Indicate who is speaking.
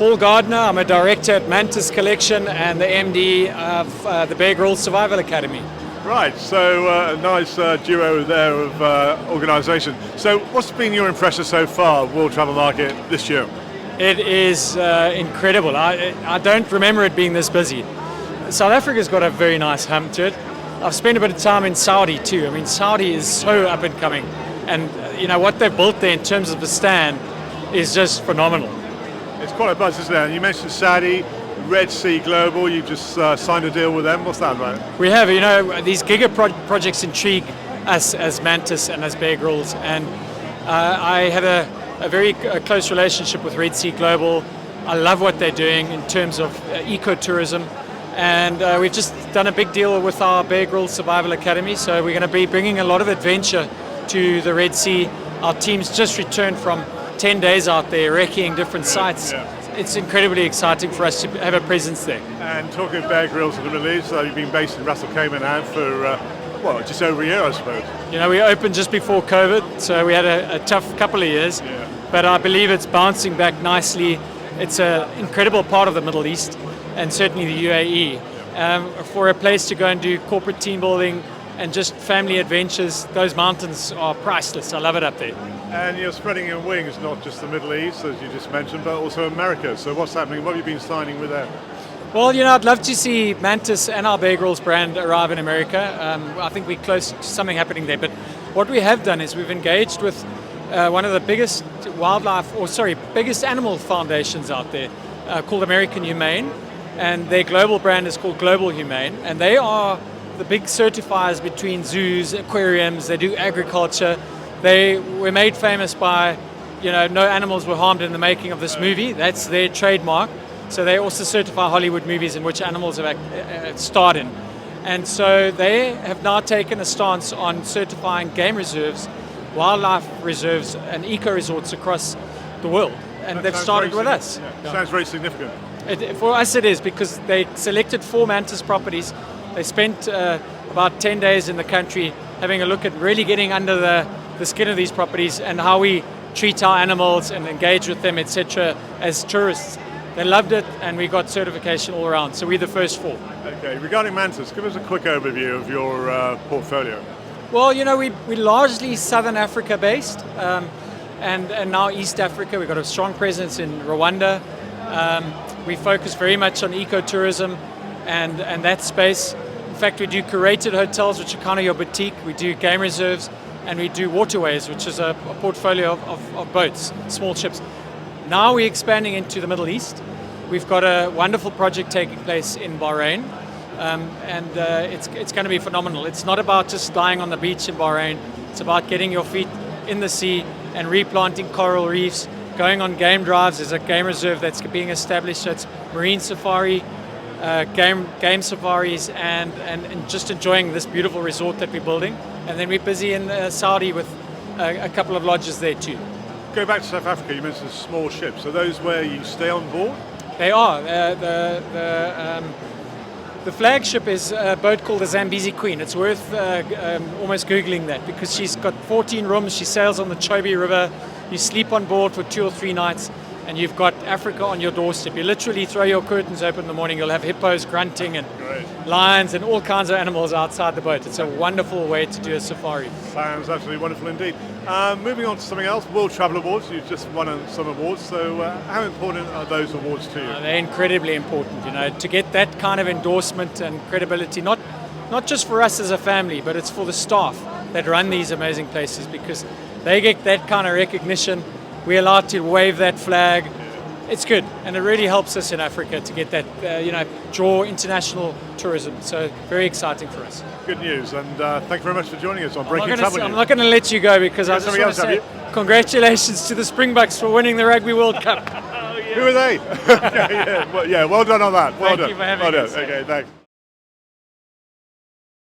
Speaker 1: Paul Gardiner. I'm a director at Mantis Collection and the MD of the Bear Grylls Survival Academy.
Speaker 2: Right, so a nice duo there of organisation. So what's been your impression so far of World Travel Market this year?
Speaker 1: It is incredible. I don't remember it being this busy. South Africa's got a very nice hum to it. I've spent a bit of time in Saudi too. I mean, Saudi is so up and coming. And what they've built there in terms of the stand is just phenomenal.
Speaker 2: It's quite a buzz, isn't it? And you mentioned Saudi, Red Sea Global, you've just signed a deal with them. What's that about?
Speaker 1: We have, these giga projects intrigue us as Mantis and as Bear Grylls. And I have a very close relationship with Red Sea Global. I love what they're doing in terms of ecotourism. And we've just done a big deal with our Bear Grylls Survival Academy. So we're going to be bringing a lot of adventure to the Red Sea. Our team's just returned from 10 days out there recceing different sites.
Speaker 2: Yeah.
Speaker 1: It's incredibly exciting for us to have a presence there.
Speaker 2: And talking of Bear Grylls in the Middle East, you've been based in Ras Al Khaimah now for, just over a year, I suppose.
Speaker 1: We opened just before COVID, so we had a tough couple of years.
Speaker 2: Yeah.
Speaker 1: But I believe it's bouncing back nicely. It's an incredible part of the Middle East, and certainly the UAE. For a place to go and do corporate team building and just family adventures, those mountains are priceless. I love it up there.
Speaker 2: And you're spreading your wings, not just the Middle East, as you just mentioned, but also America. So what's happening? What have you been signing with them?
Speaker 1: Well, I'd love to see Mantis and our Bear Grylls brand arrive in America. I think we're close to something happening there. But what we have done is we've engaged with one of the biggest biggest animal foundations out there, called American Humane. And their global brand is called Global Humane. And they are the big certifiers between zoos, aquariums. They do agriculture. They were made famous by, no animals were harmed in the making of this movie. That's their trademark. So they also certify Hollywood movies in which animals have starred in. And so they have now taken a stance on certifying game reserves, wildlife reserves, and eco resorts across the world. And they've started with us.
Speaker 2: Yeah. Sounds very significant.
Speaker 1: For us it is, because they selected 4 Mantis properties. They spent about 10 days in the country having a look at really getting under the skin of these properties and how we treat our animals and engage with them, etc. as tourists. They loved it, and we got certification all around. So we're the first 4.
Speaker 2: Okay, regarding Mantis, give us a quick overview of your portfolio.
Speaker 1: Well, we're largely Southern Africa based, and now East Africa. We've got a strong presence in Rwanda. We focus very much on ecotourism and that space. In fact, we do curated hotels, which are kind of your boutique. We do game reserves, and we do waterways, which is a portfolio of boats, small ships. Now we're expanding into the Middle East. We've got a wonderful project taking place in Bahrain, and it's going to be phenomenal. It's not about just lying on the beach in Bahrain. It's about getting your feet in the sea and replanting coral reefs, going on game drives. There's a game reserve that's being established. So it's marine safari, game safaris, and just enjoying this beautiful resort that we're building. And then we're busy in Saudi with a couple of lodges there too.
Speaker 2: Go back to South Africa, you mentioned small ships. Are those where you stay on board?
Speaker 1: They are. The flagship is a boat called the Zambezi Queen. It's worth almost Googling that, because she's got 14 rooms. She sails on the Chobe River. You sleep on board for 2 or 3 nights, and you've got Africa on your doorstep. You literally throw your curtains open in the morning. You'll have hippos grunting and lions and all kinds of animals outside the boat. It's a wonderful way to do a safari.
Speaker 2: Sounds absolutely wonderful indeed. Moving on to something else, World Travel Awards. You've just won some awards. So how important are those awards to you?
Speaker 1: They're incredibly important, to get that kind of endorsement and credibility, not just for us as a family, but it's for the staff that run these amazing places, because they get that kind of recognition. We're allowed to wave that flag. It's good, and it really helps us in Africa to get that, draw international tourism. So very exciting for us.
Speaker 2: Good news, and thank you very much for joining us on Breaking Travel.
Speaker 1: I'm not going to let you go, because I just want to say congratulations to the Springboks for winning the Rugby World Cup.
Speaker 2: Who are they? Well done on that. Well done.
Speaker 1: Thank you for having us.
Speaker 2: Okay, thanks.